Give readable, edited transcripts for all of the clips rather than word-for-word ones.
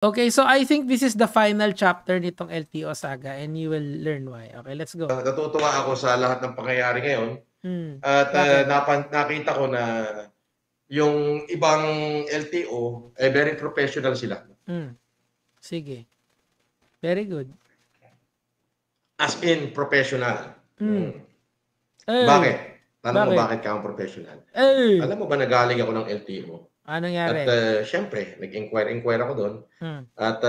Okay, so I think this is the final chapter nitong LTO saga and you will learn why. Okay, let's go. Natutuwa ako sa lahat ng pangyayari ngayon at Bakit? nakita ko na yung ibang LTO, very professional sila. Sige. Very good. As in, professional. Ay, Bakit? Tanong mo bakit? bakit ka ang professional? Ay, Alam mo ba nagaling ako ng LTO? anong At nangyari? syempre, nag-inquire ako doon. Hmm, At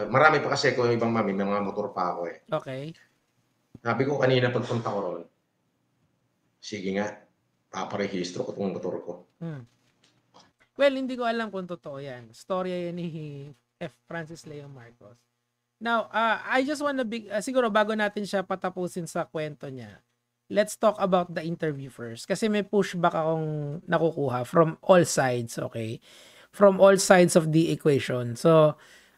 marami pa kasi kung ibang may mga motor pa ako eh. okay. Sabi ko kanina pagpunta ko roon, sige nga, paparehistro ko itong motor ko. Well, hindi ko alam kung totoo yan. Storya yan ni F. Francis Leo Marcos. Now, I just wanna siguro bago natin siya patapusin sa kwento niya, let's talk about the interview first. Kasi may pushback akong nakukuha from all sides, okay? From all sides of the equation. So,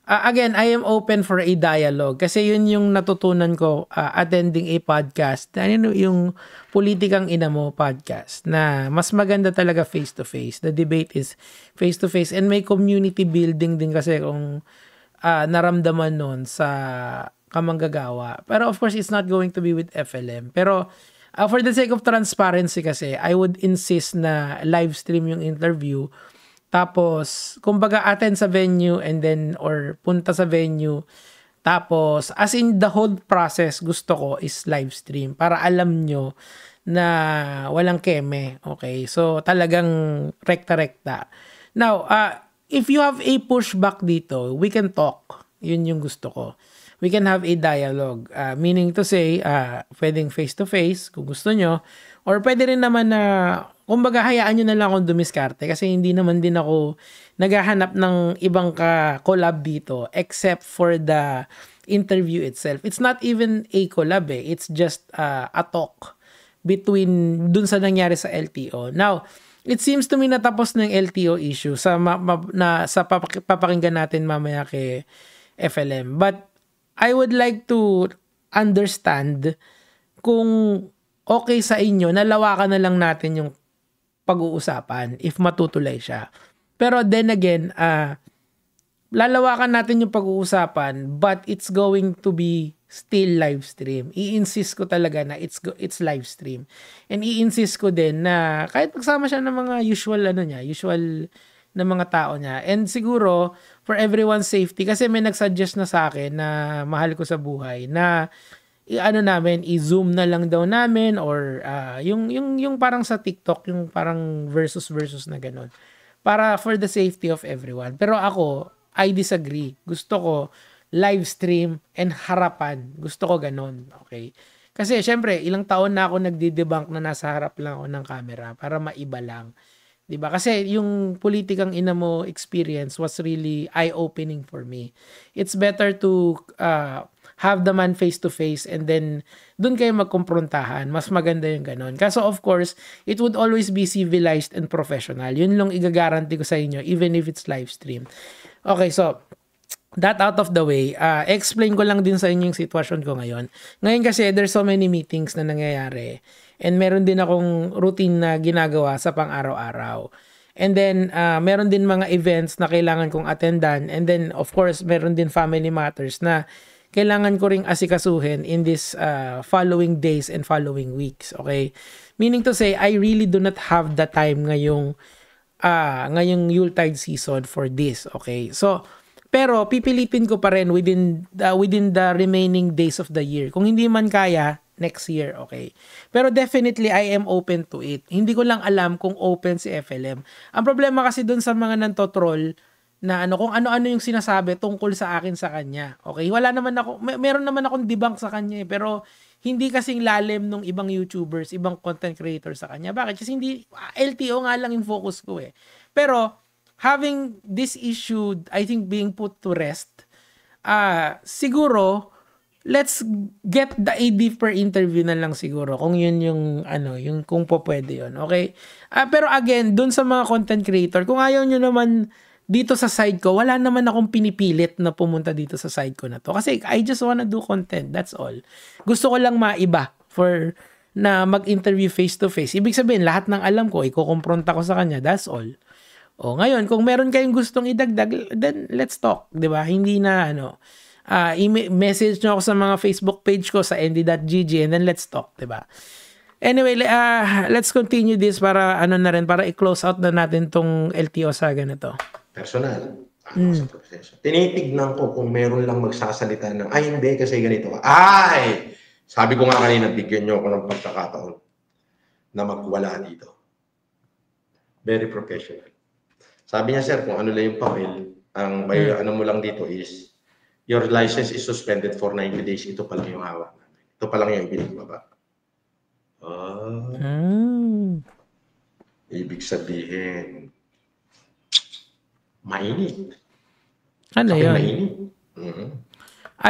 again, I am open for a dialogue. Kasi yun yung natutunan ko attending a podcast. Ano yung Politikang Ina Mo podcast. Na mas maganda talaga face-to-face. The debate is face-to-face. And may community building din kasi kung naramdaman nun sa kamanggagawa. Pero of course, it's not going to be with FLM. Pero for the sake of transparency kasi, I would insist na live stream yung interview. Tapos, kumbaga attend sa venue and then, or punta sa venue. Tapos, as in the whole process, gusto ko is live stream. Para alam nyo na walang keme. Okay? So, talagang rekta-rekta. Now, if you have a pushback dito, we can talk. Yun yung gusto ko. We can have a dialogue. Meaning to say, pwedeng face-to-face kung gusto nyo. Or pwede rin naman na, kumbaga hayaan nyo na lang akong dumiskarte kasi hindi naman din ako naghahanap ng ibang ka-collab dito except for the interview itself. It's not even a collab eh. It's just a talk between dun sa nangyari sa LTO. Now, it seems to me na tapos na yung LTO issue sa papakinggan natin mamaya kay FLM. But I would like to understand kung okay sa inyo, nalawakan na lang natin yung pag-uusapan if matutuloy siya. Pero then again, lalawakan natin yung pag-uusapan but it's going to be still live stream. I-insist ko talaga na it's live stream. And i-insist ko din na kahit magsama siya ng mga usual na mga tao niya. And siguro for everyone's safety kasi may nag-suggest na sa akin na mahal ko sa buhay na i-zoom na lang daw namin or yung parang sa TikTok, yung parang versus na ganun. Para for the safety of everyone. Pero ako, I disagree. Gusto ko live stream and harapan. Gusto ko ganun. Okay? Kasi syempre, ilang taon na ako nagdi-debunk na nasa harap lang ako ng camera para maiba lang. 'Di ba? Kasi yung Politikang Ina Mo experience was really eye-opening for me. It's better to have the man face to face and then doon kayo magkumprontahan. Mas maganda yung ganun. Kaso of course, it would always be civilized and professional. Yun lang igagaranti ko sa inyo even if it's live stream. Okay, so that out of the way, explain ko lang din sa inyo yung sitwasyon ko ngayon. Ngayon kasi there's so many meetings na nangyayari and meron din akong routine na ginagawa sa pang-araw-araw. And then, meron din mga events na kailangan kong attendan. And then, of course, meron din family matters na kailangan ko ring asikasuhin in this following days and following weeks. Okay? Meaning to say, I really do not have the time ngayong Yuletide season for this. Okay? So, pero pipilitin ko pa rin within the remaining days of the year. Kung hindi man kaya, next year, okay. Pero definitely, I am open to it. Hindi ko lang alam kung open si FLM. Ang problema kasi dun sa mga nantotroll na kung ano-ano yung sinasabi tungkol sa akin sa kanya. Okay, wala naman ako, meron naman akong debunk sa kanya pero hindi kasing lalim nung ibang YouTubers, ibang content creators sa kanya. Bakit? Kasi hindi, LTO nga lang yung focus ko eh. Pero, having this issue, I think, being put to rest, siguro, let's get a deeper interview na lang siguro kung yun yung yung kung po pwede yun, okay? Pero again, dun sa mga content creator, kung ayaw nyo naman dito sa side ko, wala naman akong pinipilit na pumunta dito sa side ko na to. Kasi I just wanna do content, that's all. Gusto ko lang maiba for na mag-interview face to face. Ibig sabihin, lahat ng alam ko, ikukumpronta ko sa kanya, that's all. O ngayon, kung meron kayong gustong idagdag, then let's talk, 'di ba? Hindi na message nyo ako sa mga Facebook page ko sa nd.gg and then let's talk, 'di ba? Anyway, let's continue this para para i-close out na natin tong LTO saga na to. Personal. Sa proseso. Tinitignan ko kung meron lang magsasalita ng, ay hindi kasi ganito. Ay! Sabi ko nga kanina, bigyan nyo ako ng pagkakataon na magwala dito. Very professional. Sabi niya, sir, kung ano lang yung papel, ang ano mo lang dito is, your license is suspended for 90 days. Ito pa lang yung hawak namin. Ito pa lang yung binibaba. Ibig sabihin, mainit. Ano yun? Mainit.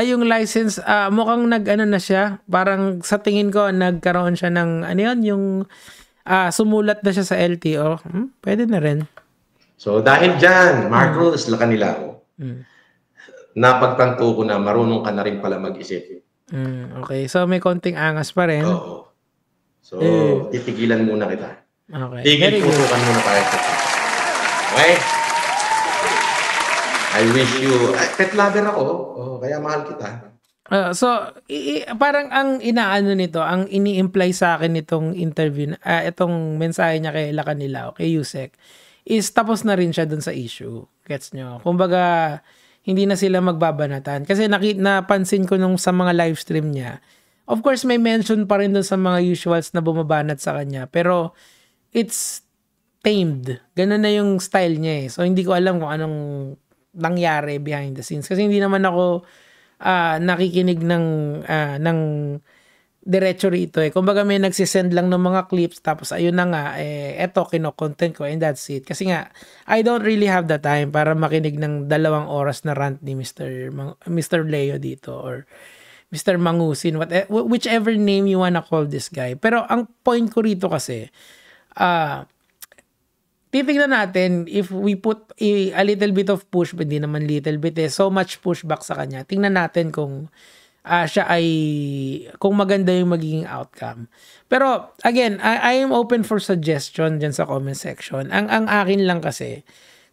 Yung license, mukhang na siya. Parang sa tingin ko, nagkaroon siya ng, yung sumulat na siya sa LTO. Pwede na rin. So, dahil dyan, Marcos, Lacanilao, napagtanto ko na marunong ka na rin pala mag-isip. Okay, so may konting angas pa rin. Oo. So, titigilan muna kita. Okay. Tigil-putukan muna tayo. Okay? I wish you, pet lover ako, kaya mahal kita. Parang ang inaano nito, ang ini-imply sa akin itong interview, itong mensahe niya kay Lacanilao, kay Yusek, is tapos na rin siya dun sa issue. Gets nyo? Kumbaga, hindi na sila magbabanatan. Kasi napansin ko nung sa mga live stream niya, of course, may mention pa rin dun sa mga usuals na bumabanat sa kanya. Pero, it's tamed. Ganun na yung style niya eh. So, hindi ko alam kung anong nangyari behind the scenes. Kasi hindi naman ako nakikinig ng diretso rito eh. Kumbaga may nagsisend lang ng mga clips tapos ayun na nga, eto kino-content ko and that's it. Kasi nga, I don't really have the time para makinig ng 2 oras na rant ni Mr. Leo dito or Mr. Mangusin, whichever name you wanna call this guy. Pero ang point ko rito kasi, titignan natin if we put a little bit of push, hindi naman little bit so much pushback sa kanya. Tingnan natin kung kung maganda yung magiging outcome. Pero again, I am open for suggestion dyan sa comment section. Ang akin lang kasi,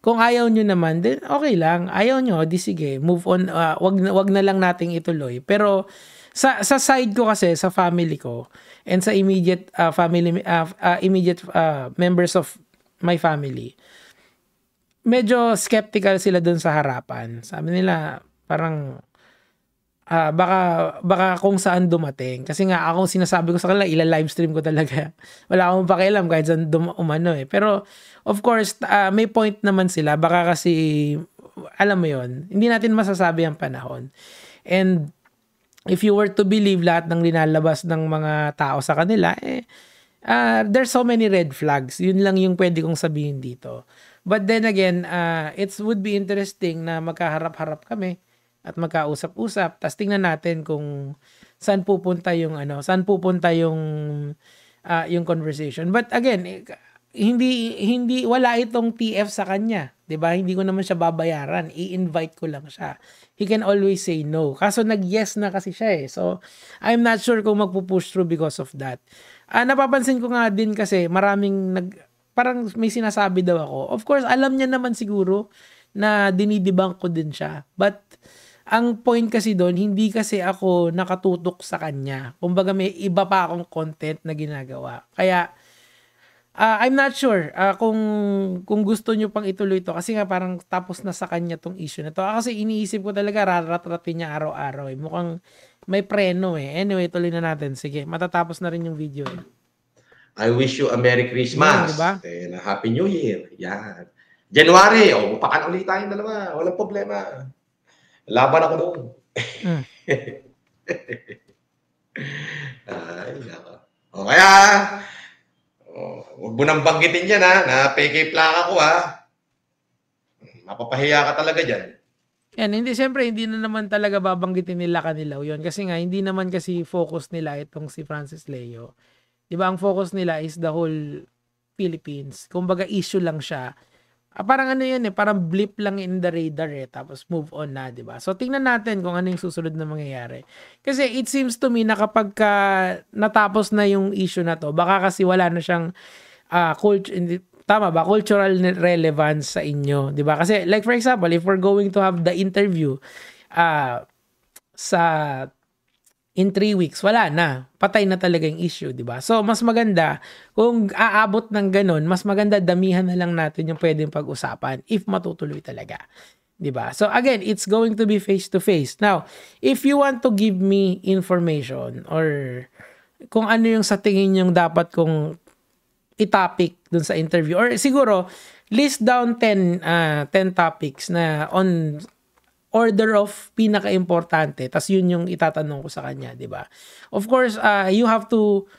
kung ayaw nyo naman, then okay lang. Ayaw nyo, di sige, move on. Wag na lang nating ituloy. Pero sa side ko kasi, sa family ko, and sa immediate members of my family, medyo skeptical sila dun sa harapan. Sabi nila, parang, baka kung saan dumating. Kasi nga, ako sinasabi ko sa kanila, ila-livestream ko talaga. Wala akong pakialam kahit saan umano eh. Pero, of course, may point naman sila. Baka kasi, alam mo yon, hindi natin masasabi ang panahon. And, if you were to believe lahat ng linalabas ng mga tao sa kanila, there's so many red flags. Yun lang yung pwede kong sabihin dito. But then again, it would be interesting na magkaharap-harap kami at magkausap-usap. Tapos tingnan natin kung saan pupunta yung yung conversation. But again, hindi wala itong TF sa kanya, 'di ba? Hindi ko naman siya babayaran. I-invite ko lang siya. He can always say no. Kaso nag-yes na kasi siya eh. So, I'm not sure kung magpo-push through because of that. Napapansin ko nga din kasi maraming parang may sinasabi daw ako. Of course, alam niya naman siguro na dinidibang ko din siya. But ang point kasi doon, hindi kasi ako nakatutok sa kanya. Kumbaga may iba pa akong content na ginagawa. Kaya I'm not sure kung gusto nyo pang ituloy to kasi nga parang tapos na sa kanya tong issue na to. Kasi iniisip ko talaga rarat-ratin niya araw-araw. Mukhang may preno eh. Anyway, tuloy na natin. Sige, matatapos na rin yung video eh. I wish you a Merry Christmas. Yan, diba? And a Happy New Year. Yan. January, pakan ulit tayong dalawa. Walang problema. Laban ako doon. Ay, nako. Kaya, huwag mo nang banggitin yan na peke plaka ko Mapapahiya ka talaga dyan. Yan, siyempre, hindi na naman talaga babanggitin nila Lacanilao yun. Kasi nga, hindi naman kasi focus nila itong si Francis Leo. Diba, ang focus nila is the whole Philippines. Kumbaga, issue lang siya. Parang ano yun parang blip lang in the radar tapos move on na, diba? So, tingnan natin kung ano yung susunod na mangyayari. Kasi it seems to me na kapag natapos na yung issue na to, baka kasi wala na siyang tama ba, cultural relevance sa inyo, 'di ba? Kasi like for example, if we're going to have the interview sa in 3 weeks, wala na. Patay na talaga yung issue, di ba? So, mas maganda, kung aabot ng ganun, mas maganda damihan na lang natin yung pwedeng pag-usapan if matutuloy talaga. Di ba? So, again, it's going to be face-to-face. Now, if you want to give me information or kung ano yung sa tingin yung dapat kong i-topic dun sa interview, or siguro, list down 10 topics na on order of pinaka-importante, tas yun yung itatanong ko sa kanya, di ba? Of course, you have to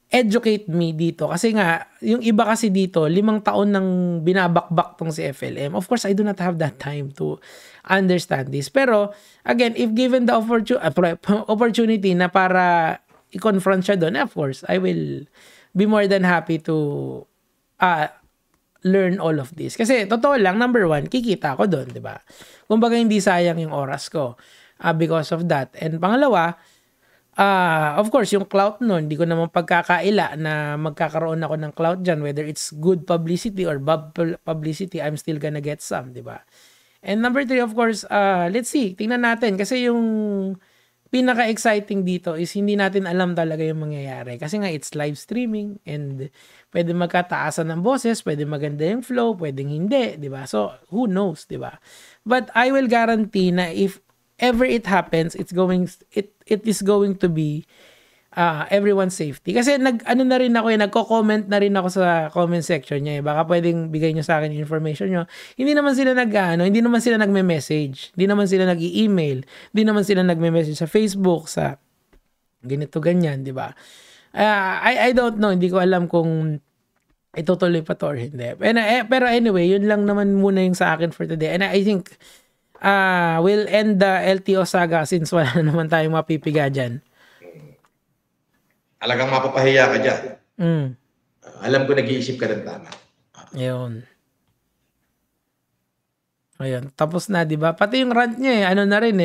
educate me dito kasi nga, yung iba kasi dito, 5 taon nang binabakbak tong si FLM. Of course, I do not have that time to understand this. Pero, again, if given the opportunity na para i-confront siya doon, of course, I will be more than happy to learn all of this. Kasi, totoo lang, number 1, kikita ako doon, di ba? Kumbaga, hindi sayang yung oras ko because of that. And pangalawa, of course, yung clout nun, hindi ko naman pagkakaila na magkakaroon ako ng clout dyan, whether it's good publicity or bad publicity, I'm still gonna get some, di ba? And number 3, of course, let's see, tingnan natin. Kasi yung pinaka-exciting dito is hindi natin alam talaga yung mangyayari. Kasi nga, it's live streaming and pwede magkataasan ng boses, pwede maganda yung flow, pwedeng hindi, di ba? So, who knows, di ba? But I will guarantee na if ever it happens, it is going to be everyone's safety. Kasi nagko-comment na rin ako sa comment section niya. Baka pwedeng bigay niyo sa akin information niyo. Hindi naman sila nagme-message, hindi naman sila nag-i-email, hindi naman sila nagme-message sa Facebook, sa ganito ganyan, di ba? I don't know, hindi ko alam kung itutuloy pa to or hindi. Pero anyway, yun lang naman muna yung sa akin for today. And I think we'll end the LTO saga since wala na naman tayong mapipiga dyan. Talagang mapapahiya ka dyan. Alam ko nag-iisip ka ng tama. Ayun. Tapos na, di ba? Pati yung rant niya ano na rin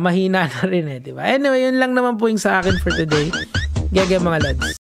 mahina na rin di ba? Anyway, yun lang naman po yung sa akin for today. Gege mga lads.